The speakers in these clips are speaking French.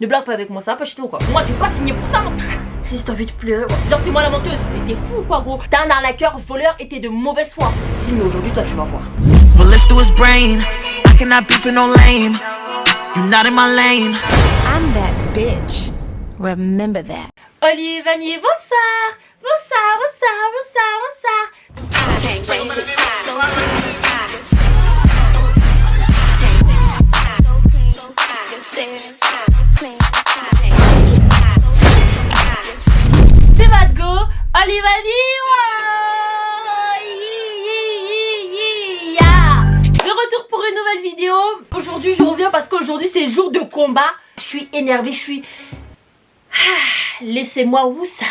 Ne blague pas avec moi, ça va pas chez toi ou quoi? Moi j'ai pas signé pour ça, moi. J'ai juste envie de pleurer. Genre c'est moi la menteuse. Mais t'es fou quoi gros. T'es un arnaqueur, voleur et t'es de mauvaise foi. J'ai dit mais aujourd'hui toi tu vas voir. Bullets through his brain. I cannot be for no lame. You not in my lane. I'm that bitch. Remember that. Olivier Vanier, bonsoir. Bonsoir, bonsoir, bonsoir, bonsoir. C'est votre go. Olivier Vanier, de retour pour une nouvelle vidéo. Aujourd'hui je reviens parce qu'aujourd'hui c'est jour de combat. Je suis énervée, je suis... Laissez-moi où ça,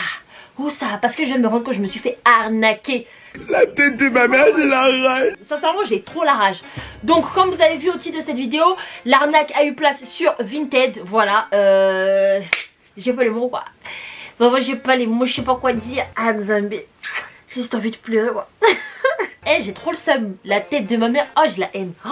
parce que je viens de me rendre compte que je me suis fait arnaquer. La tête de ma mère, j'ai la rage. Sincèrement j'ai trop la rage. Donc comme vous avez vu au titre de cette vidéo, l'arnaque a eu place sur Vinted. Voilà, j'ai pas les mots quoi. Moi j'ai pas les mots, je sais pas quoi dire. Ah Zambé, j'ai juste envie de pleurer quoi. Eh j'ai trop le seum, la tête de ma mère, oh j'ai la haine. Oh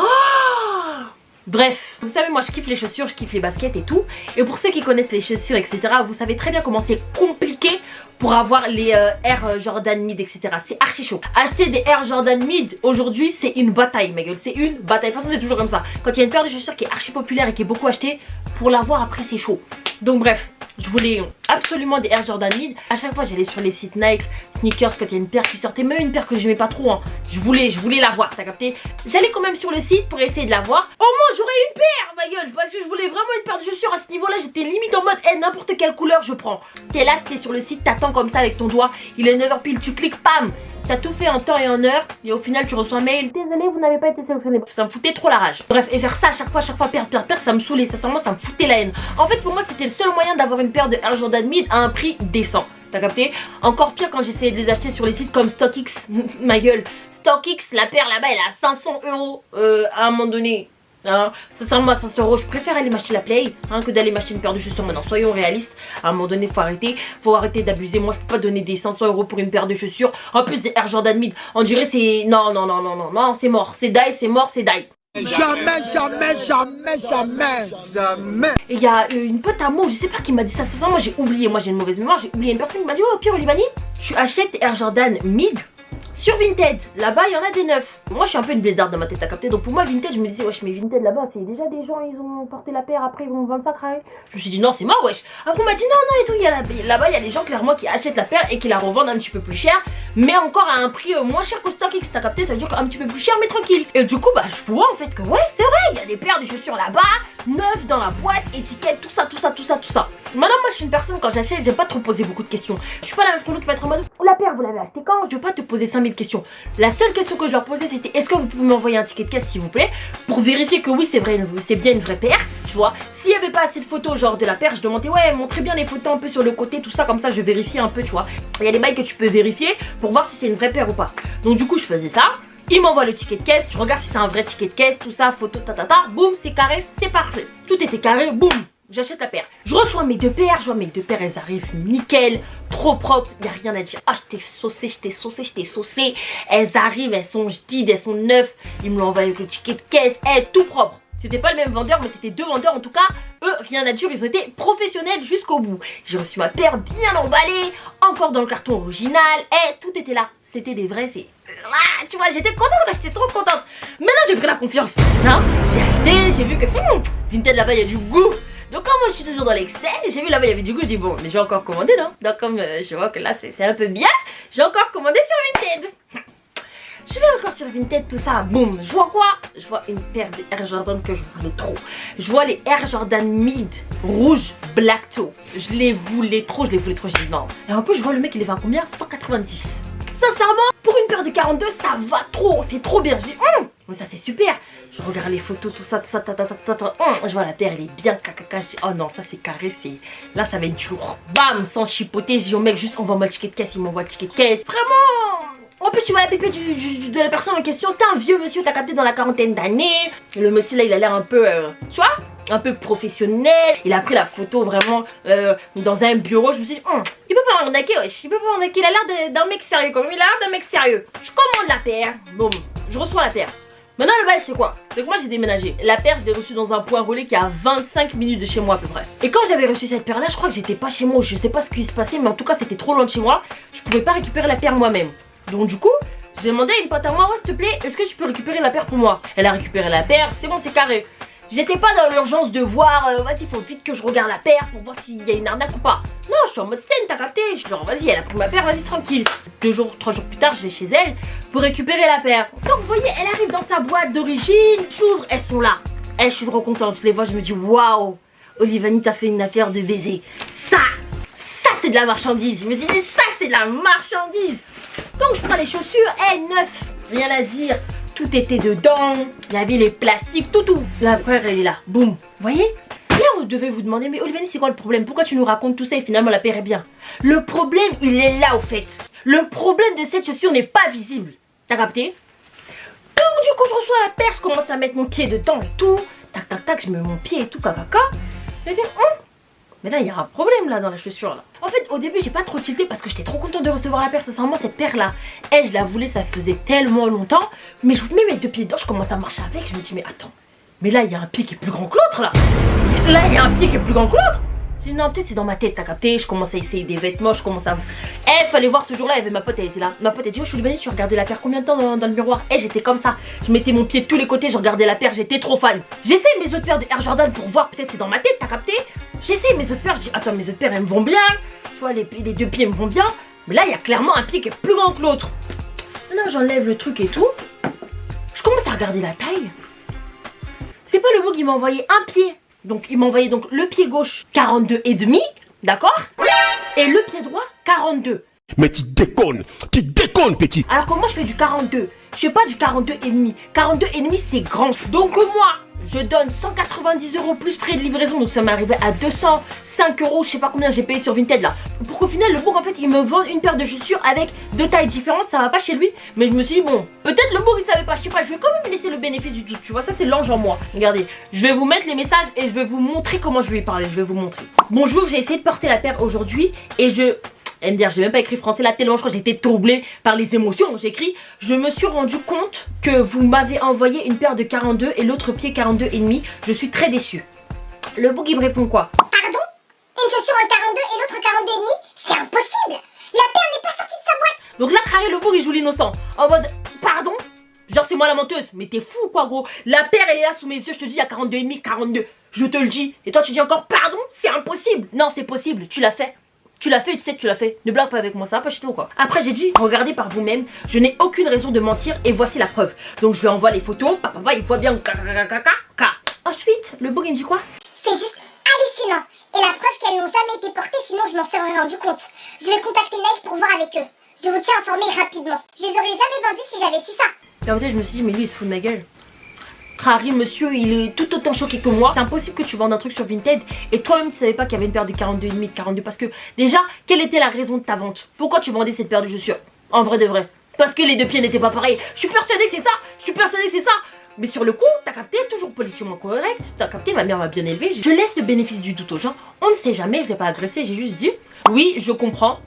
bref, vous savez moi je kiffe les chaussures, je kiffe les baskets et tout. Et pour ceux qui connaissent les chaussures etc, vous savez très bien comment c'est compliqué pour avoir les Air Jordan Mid etc. C'est archi chaud. Acheter des Air Jordan Mid aujourd'hui c'est une bataille ma gueule, c'est une bataille. De toute façon c'est toujours comme ça. Quand il y a une paire de chaussures qui est archi populaire et qui est beaucoup achetée, pour l'avoir après c'est chaud. Donc bref, je voulais absolument des Air Jordan Mid. À chaque fois j'allais sur les sites Nike, Sneakers, quand il y a une paire qui sortait, même une paire que j'aimais pas trop hein. Je voulais l'avoir, t'as capté. J'allais quand même sur le site pour essayer de l'avoir. Au moins j'aurais une paire ma gueule, parce que je voulais vraiment une paire de chaussures. À ce niveau là j'étais limite en mode n'importe quelle couleur je prends. T'es là, t'es sur le site, t'attends comme ça avec ton doigt. Il est 9h pile, tu cliques, pam. T'as tout fait en temps et en heure et au final tu reçois un mail. Désolé vous n'avez pas été sélectionné. Ça me foutait trop la rage. Bref, et faire ça à chaque fois, perdre, ça me saoulait. Sincèrement ça me foutait la haine. En fait pour moi c'était le seul moyen d'avoir une paire de Air Jordan Mid à un prix décent. T'as capté? Encore pire quand j'essayais de les acheter sur les sites comme StockX. Ma gueule. StockX, la paire là-bas elle est à 500 € à un moment donné. Hein, sincèrement à 500 €, je préfère aller m'acheter la Play que d'aller m'acheter une paire de chaussures. Maintenant soyons réalistes, à un moment donné faut arrêter d'abuser. Moi je peux pas donner des 500 € pour une paire de chaussures. En plus des Air Jordan Mid, on dirait c'est... Non, c'est mort, c'est die, c'est mort, c'est die. Jamais. Et il y a une pote à moi, je sais pas qui m'a dit ça, sincèrement moi j'ai oublié, moi j'ai une mauvaise mémoire, j'ai oublié une personne qui m'a dit oh Pierre Olivani, tu achètes Air Jordan Mid sur Vinted, là-bas il y en a des neufs. Moi je suis un peu une blédarde dans ma tête à capter. Donc pour moi Vinted, je me disais wesh mais Vinted là-bas c'est déjà des gens, ils ont porté la paire, après ils vont vendre ça carré. Je me suis dit non c'est mort wesh. Après on m'a dit non et tout, là-bas il y a des gens clairement qui achètent la paire et qui la revendent un petit peu plus cher, mais encore à un prix moins cher qu'au StockX. T'as capté, ça veut dire qu'un petit peu plus cher mais tranquille. Et du coup bah je vois en fait que ouais c'est vrai, il y a des paires de chaussures là-bas, neufs dans la boîte, étiquette, tout ça. Maintenant moi je suis une personne quand j'achète, j'aime pas trop poser beaucoup de questions. Je suis pas la même colo qui va être en mode la paire vous l'avez acheté quand? Je veux pas te poser 5000 questions. La seule question que je leur posais c'était est-ce que vous pouvez m'envoyer un ticket de caisse s'il vous plaît, pour vérifier que oui c'est vrai, c'est bien une vraie paire, tu vois. S'il y avait pas assez de photos genre de la paire, je demandais ouais montrez bien les photos un peu sur le côté, tout ça, comme ça je vérifie un peu, tu vois. Il y a des bails que tu peux vérifier pour voir si c'est une vraie paire ou pas. Donc du coup je faisais ça. Il m'envoie le ticket de caisse, je regarde si c'est un vrai ticket de caisse, tout ça, photo, boum, c'est carré, c'est parfait. Tout était carré, boum, j'achète la paire. Je reçois mes deux paires, je vois mes deux paires, elles arrivent nickel, trop propre, y a rien à dire. Ah, je t'ai saucé. Elles arrivent, elles sont jdides, elles sont neuves. Ils me l'ont envoyé avec le ticket de caisse, tout propre. C'était pas le même vendeur, mais c'était deux vendeurs en tout cas. Eux, rien à dire, ils ont été professionnels jusqu'au bout. J'ai reçu ma paire bien emballée, encore dans le carton original. Tout était là. C'était des vrais, c'est... tu vois, j'étais contente, j'étais trop contente. Maintenant, j'ai pris la confiance. J'ai acheté, j'ai vu que Vinted là-bas, il y a du goût. Donc comme moi je suis toujours dans l'excès, j'ai vu là-bas il y avait du goût, je dis bon mais j'ai encore commandé non. Donc comme je vois que là c'est un peu bien, j'ai encore commandé sur Vinted. Je vais encore sur Vinted, tout ça, boum, je vois quoi? Je vois une paire de Air Jordan que je voulais trop. Je vois les Air Jordan Mid rouge black toe. Je les voulais trop, j'ai dit non. Et en plus je vois le mec il les vend à combien? 190. Sincèrement, pour une paire de 42, ça va trop, c'est trop bien. Je dis, mais ça c'est super. Je regarde les photos, tout ça, je vois la paire, elle est bien caca. Je dis, oh non, ça c'est carré, là ça va être du lourd. Bam, sans chipoter, je dis au mec, juste envoie-moi le ticket de caisse, il m'envoie le ticket de caisse. Vraiment. En plus tu vois la pépé de la personne en question, c'était un vieux monsieur, t'as capté dans la quarantaine d'années. Le monsieur là, il a l'air un peu, tu vois, un peu professionnel. Il a pris la photo vraiment dans un bureau. Je me suis dit, il peut pas m'arnaquer, wesh. Il peut pas m'arnaquer. Il a l'air d'un mec sérieux quand même. Il a l'air d'un mec sérieux. Je commande la paire. Boum. Je reçois la paire. Maintenant le bail c'est quoi? C'est que moi j'ai déménagé. La paire je l'ai reçue dans un point relais qui est à 25 minutes de chez moi à peu près. Et quand j'avais reçu cette paire là, je crois que j'étais pas chez moi. Je sais pas ce qui se passait, mais en tout cas c'était trop loin de chez moi. Je pouvais pas récupérer la paire moi-même. Donc du coup, j'ai demandé à une pote à moi, ouais s'il te plaît, est-ce que tu peux récupérer la paire pour moi? Elle a récupéré la paire, c'est bon, c'est carré. J'étais pas dans l'urgence de voir, vas-y faut vite que je regarde la paire pour voir s'il y a une arnaque ou pas. Non, je suis en mode stand, t'as capté? Je leur vas-y, elle a pris ma paire, vas-y tranquille. 2 jours, 3 jours plus tard, je vais chez elle pour récupérer la paire. Donc vous voyez, elle arrive dans sa boîte d'origine, j'ouvre, elles sont là. Je suis trop contente, je les vois, je me dis waouh, Olivani t'as fait une affaire de baiser. Ça c'est de la marchandise. Je me suis dit ça c'est de la marchandise. Donc je prends les chaussures, neuf, rien à dire. Tout était dedans, il y avait les plastiques, tout. La paire elle est là, boum. Vous voyez? Là vous devez vous demander, mais Olivani c'est quoi le problème? Pourquoi tu nous racontes tout ça et finalement la paire est bien? Le problème il est là au fait. Le problème de cette chaussure n'est pas visible. T'as capté? Donc du coup je reçois la paire, je commence à mettre mon pied dedans et tout. Tac, je mets mon pied et tout, caca. Je dis, mais là il y a un problème là dans la chaussure là. En fait au début j'ai pas trop tilté parce que j'étais trop contente de recevoir la paire. Sincèrement cette paire là, je la voulais, ça faisait tellement longtemps. Mais je mets mes 2 pieds dedans, je commence à marcher avec. Je me dis mais attends, mais là il y a un pied qui est plus grand que l'autre là. Là il y a un pied qui est plus grand que l'autre. Je dis non peut-être c'est dans ma tête, t'as capté. Je commence à essayer des vêtements, je commence à... fallait voir ce jour là, il y avait ma pote, elle était là. Ma pote elle dit, je suis venue, tu regardais la paire combien de temps dans le miroir? J'étais comme ça, je mettais mon pied de tous les côtés, je regardais la paire, j'étais trop fan. J'essaie mes autres paires de Air Jordan pour voir, peut-être c'est dans ma tête, t'as capté. J'essaie mes autres paires, je dis attends mes autres paires elles me vont bien. Tu vois les 2 pieds me vont bien. Mais là il y a clairement un pied qui est plus grand que l'autre. Maintenant j'enlève le truc et tout. Je commence à regarder la taille. C'est pas le mot qui m'a envoyé un pied. Donc il m'a envoyé donc le pied gauche 42,5, d'accord? Et le pied droit 42. Mais tu déconnes, petit. Alors que moi je fais du 42. Je fais pas du 42,5. 42,5 c'est grand. Donc moi je donne 190 € plus frais de livraison. Donc ça m'est arrivé à 205 €. Je sais pas combien j'ai payé sur Vinted là. Pour qu'au final le bourg en fait il me vend une paire de chaussures avec 2 tailles différentes. Ça va pas chez lui. Mais je me suis dit bon, peut-être le bourg il savait pas. Je sais pas, je vais quand même laisser le bénéfice du doute. Tu vois, ça c'est l'ange en moi. Regardez, je vais vous mettre les messages et je vais vous montrer comment je lui ai parlé. Je vais vous montrer. Bonjour, j'ai essayé de porter la paire aujourd'hui et elle me dit, j'ai même pas écrit français là tellement je crois que j'étais troublée par les émotions. J'ai écrit, je me suis rendu compte que vous m'avez envoyé une paire de 42 et l'autre pied 42,5. Je suis très déçue. Le bouc il me répond quoi? Pardon? Une chaussure en 42 et l'autre 42,5? C'est impossible! La paire n'est pas sortie de sa boîte! Donc là carré le bouc il joue l'innocent. En mode, pardon? Genre c'est moi la menteuse. Mais t'es fou quoi gros? La paire elle est là sous mes yeux, je te dis il y a 42,5, 42. Je te le dis. Et toi tu dis encore pardon? C'est impossible. Non c'est possible, tu l'as fait. Tu l'as fait, tu sais que tu l'as fait. Ne blague pas avec moi, ça va pas chez toi quoi. Après j'ai dit, regardez par vous-même, je n'ai aucune raison de mentir et voici la preuve. Donc je lui envoie les photos, papa il voit bien. Ensuite, le bouc il me dit quoi? C'est juste hallucinant. Et la preuve qu'elles n'ont jamais été portées, sinon je m'en serais rendu compte. Je vais contacter Nike pour voir avec eux. Je vous tiens informé rapidement. Je les aurais jamais vendues si j'avais su ça. Et en fait je me suis dit, mais lui il se fout de ma gueule. Harry, monsieur, il est tout autant choqué que moi. C'est impossible que tu vendes un truc sur Vinted et toi-même tu savais pas qu'il y avait une paire de 42,5, de 42. Parce que déjà, quelle était la raison de ta vente? Pourquoi tu vendais cette paire de chaussures? En vrai de vrai. Parce que les 2 pieds n'étaient pas pareils. Je suis persuadée que c'est ça. Je suis persuadée que c'est ça. Mais sur le coup, t'as capté, toujours politiquement correct. T'as capté, ma mère m'a bien élevée. Je laisse le bénéfice du doute aux gens. On ne sait jamais, je l'ai pas agressé, j'ai juste dit oui, je comprends.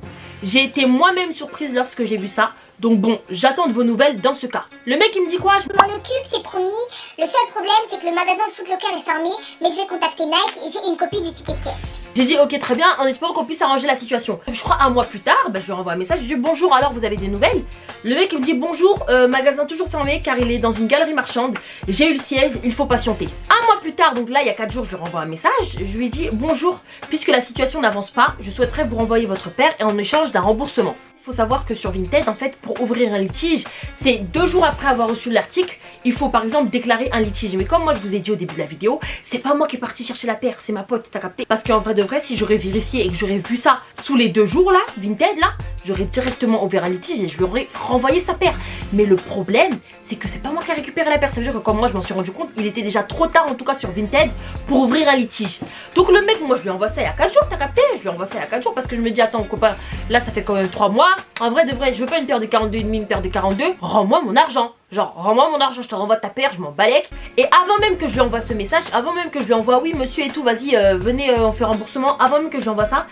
J'ai été moi-même surprise lorsque j'ai vu ça. Donc bon, j'attends de vos nouvelles dans ce cas. Le mec il me dit quoi? Je m'en occupe, c'est promis. Le seul problème c'est que le magasin de Foot Locker est fermé. Mais je vais contacter Nike et j'ai une copie du ticket de caisse. J'ai dit ok très bien, en espérant qu'on puisse arranger la situation. Je crois un mois plus tard, je lui renvoie un message, je lui dis bonjour, alors vous avez des nouvelles? Le mec il me dit bonjour, magasin toujours fermé car il est dans une galerie marchande. J'ai eu le siège, il faut patienter. Un mois plus tard, donc là il y a 4 jours, je lui renvoie un message. Je lui dis bonjour, puisque la situation n'avance pas, je souhaiterais vous renvoyer votre paire et en échange d'un remboursement. Il faut savoir que sur Vinted, en fait, pour ouvrir un litige, c'est 2 jours après avoir reçu l'article, il faut par exemple déclarer un litige. Mais comme moi je vous ai dit au début de la vidéo, c'est pas moi qui est parti chercher la paire, c'est ma pote, t'as capté? Parce qu'en vrai de vrai, si j'aurais vérifié et que j'aurais vu ça sous les 2 jours là, Vinted là, j'aurais directement ouvert un litige et je lui aurais renvoyé sa paire. Mais le problème, c'est que c'est pas moi qui ai récupéré la paire. Ça veut dire que comme moi je m'en suis rendu compte, il était déjà trop tard en tout cas sur Vinted pour ouvrir un litige. Donc le mec, moi je lui envoie ça il y a 4 jours, t'as capté? Je lui envoie ça il y a 4 jours parce que je me dis attends copain, là ça fait quand même 3 mois. En vrai de vrai, je veux pas une paire de 42,5, une paire de 42, rends-moi mon argent. Genre, rends-moi mon argent, je te renvoie ta paire, je m'en balèque. Et avant même que je lui envoie ce message, avant même que je lui envoie oui monsieur et tout, vas-y, venez, on fait remboursement. Avant même que je lui envoie ça,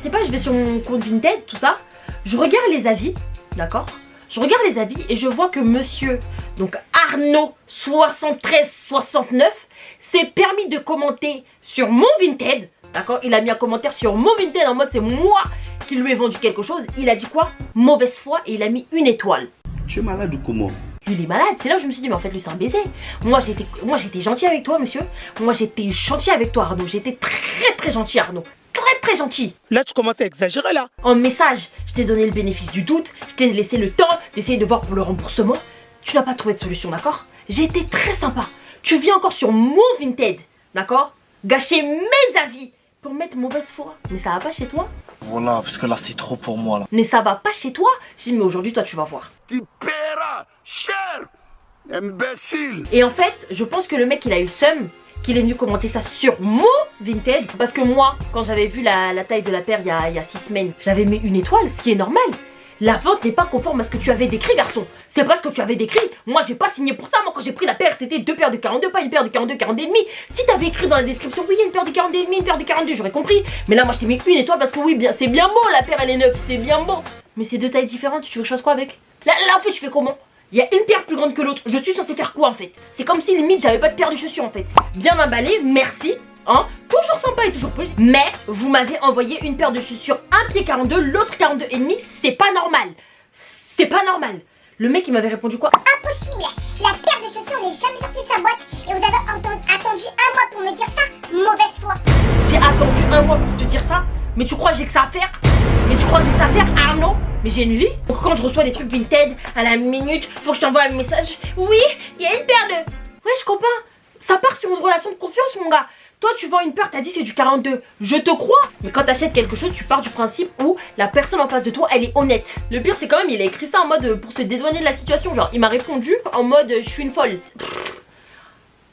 c'est pas, je vais sur mon compte Vinted, tout ça. Je regarde les avis, d'accord? Je regarde les avis et je vois que monsieur, Donc Arnaud 7369 s'est permis de commenter sur mon Vinted. D'accord, il a mis un commentaire sur mon Vinted en mode c'est moi qui lui ai vendu quelque chose. Il a dit quoi? Mauvaise foi, et il a mis 1 étoile. Tu es malade ou comment? Lui il est malade, c'est là où je me suis dit mais en fait lui c'est un baiser. Moi j'étais gentil avec toi monsieur. Moi j'étais gentil avec toi Arnaud. J'étais très gentil Arnaud. Très gentil. Là tu commences à exagérer là. En message, je t'ai donné le bénéfice du doute. Je t'ai laissé le temps d'essayer de voir pour le remboursement. Tu n'as pas trouvé de solution, d'accord? J'ai été très sympa. Tu viens encore sur mon Vinted, d'accord? Gâcher mes avis pour mettre mauvaise foi. Mais ça va pas chez toi? Voilà, parce que là c'est trop pour moi là. Mais ça va pas chez toi? J'ai dit mais aujourd'hui toi tu vas voir. Tu paieras cher, imbécile. Et en fait, je pense que le mec il a eu le seum qu'il est venu commenter ça sur mon Vinted. Parce que moi, quand j'avais vu la taille de la paire il y a 6 semaines, j'avais mis 1 étoile, ce qui est normal. La vente n'est pas conforme à ce que tu avais décrit, garçon. C'est pas ce que tu avais décrit. Moi, j'ai pas signé pour ça. Moi, quand j'ai pris la paire, c'était 2 paires de 42, pas une paire de 42, 42 et demi. Si t'avais écrit dans la description, oui, il y a une paire de 42 et demi, une paire de 42, j'aurais compris. Mais là, moi, je t'ai mis 1 étoile parce que oui, bien, c'est bien beau, la paire, elle est neuve, c'est bien beau. Mais c'est 2 tailles différentes, tu veux que je fasse quoi avec? Là, en fait, je fais comment? Il y a une paire plus grande que l'autre. Je suis censée faire quoi, en fait? C'est comme si, limite, j'avais pas de paire de chaussures, en fait. Bien emballé, merci. Hein, toujours sympa et toujours poli. Mais vous m'avez envoyé une paire de chaussures, un pied 42, l'autre 42 et demi, c'est pas normal. C'est pas normal. Le mec il m'avait répondu quoi? Impossible. La paire de chaussures n'est jamais sortie de sa boîte et vous avez attendu 1 mois pour me dire ça. Mauvaise foi. J'ai attendu 1 mois pour te dire ça? Mais tu crois que j'ai que ça à faire? Mais tu crois que j'ai que ça à faire, Arnaud? Mais j'ai une vie. Donc quand je reçois des trucs Vinted à la minute, faut que je t'envoie un message. Oui, il y a une paire de... Wesh copain, ça part sur une relation de confiance mon gars. Toi tu vends une paire, t'as dit c'est du 42. Je te crois. Mais quand t'achètes quelque chose, tu pars du principe où la personne en face de toi, elle est honnête. Le pire c'est quand même, il a écrit ça en mode pour se dédouaner de la situation. Genre il m'a répondu en mode je suis une folle.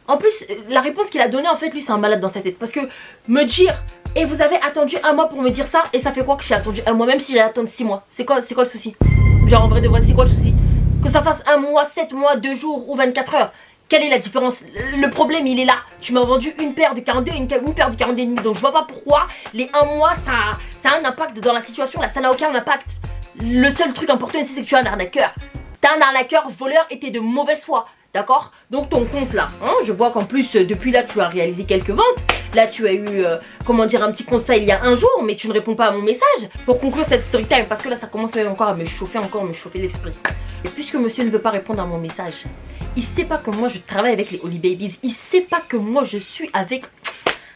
En plus, la réponse qu'il a donnée en fait, lui c'est un malade dans sa tête. Parce que me dire, et vous avez attendu 1 mois pour me dire ça, et ça fait quoi que j'ai attendu 1 mois, même si j'ai attendu 6 mois. C'est quoi le souci? Genre en vrai de vrai, c'est quoi le souci? Que ça fasse 1 mois, 7 mois, 2 jours ou 24 heures. Quelle est la différence? Le problème il est là. Tu m'as vendu une paire de 42 et une paire de 42 et demi. Donc je vois pas pourquoi les 1 mois ça a un impact dans la situation. Là ça n'a aucun impact. Le seul truc important ici c'est que tu es un arnaqueur. T'es un arnaqueur, voleur et t'es de mauvaise foi. D'accord? Donc ton compte là, hein, je vois qu'en plus depuis là tu as réalisé quelques ventes. Là tu as eu, comment dire, un petit conseil il y a 1 jour. Mais tu ne réponds pas à mon message pour conclure cette story time. Parce que là ça commence même encore à me chauffer l'esprit. Et puisque monsieur ne veut pas répondre à mon message, il sait pas que moi je travaille avec les Holy Babies. Il sait pas que moi je suis avec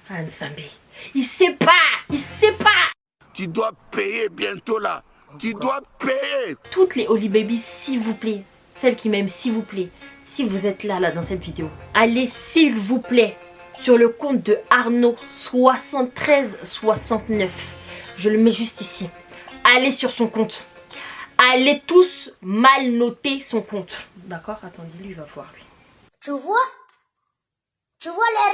Anne Sambé. Il sait pas. Tu dois payer bientôt là. Tu dois payer. Toutes les Holy Babies, s'il vous plaît, celles qui m'aiment, s'il vous plaît, si vous êtes là dans cette vidéo, allez s'il vous plaît sur le compte de Arnaud 7369. Je le mets juste ici. Allez sur son compte. Allez tous mal noter son compte. D'accord? Attendez, lui il va voir lui. Tu vois les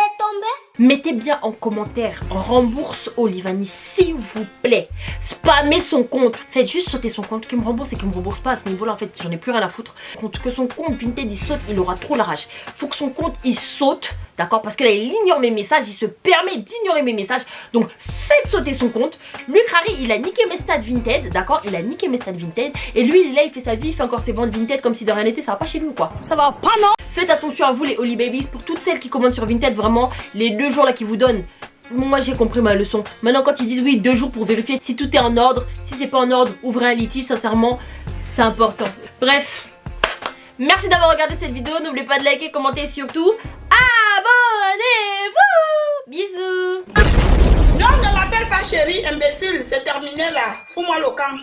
retombées? Mettez bien en commentaire rembourse Olivani s'il vous plaît. Spammez son compte. Faites juste sauter son compte. Qu'il me rembourse et qu'il me rembourse pas à ce niveau là. En fait j'en ai plus rien à foutre. Que son compte Vinted il saute, il aura trop la rage. Faut que son compte il saute. D'accord? Parce que là il ignore mes messages. Il se permet d'ignorer mes messages. Donc faites sauter son compte. Lui Crary il a niqué mes stats Vinted. D'accord? Il a niqué mes stats Vinted. Et lui il est là, il fait sa vie, il fait encore ses ventes Vinted comme si de rien n'était. Ça va pas chez lui ou quoi? Ça va pas non? Faites attention à vous les Holy Babies. Pour toutes celles qui commandent sur Vinted, vraiment les 2 jours là qu'ils vous donnent. Moi j'ai compris ma leçon. Maintenant quand ils disent oui 2 jours pour vérifier si tout est en ordre, si c'est pas en ordre, ouvrez un litige, sincèrement c'est important. Bref, merci d'avoir regardé cette vidéo. N'oubliez pas de liker, commenter et surtout abonnez-vous. Bisous. Non, ne m'appelle pas chérie, imbécile, c'est terminé là. Fous-moi le camp.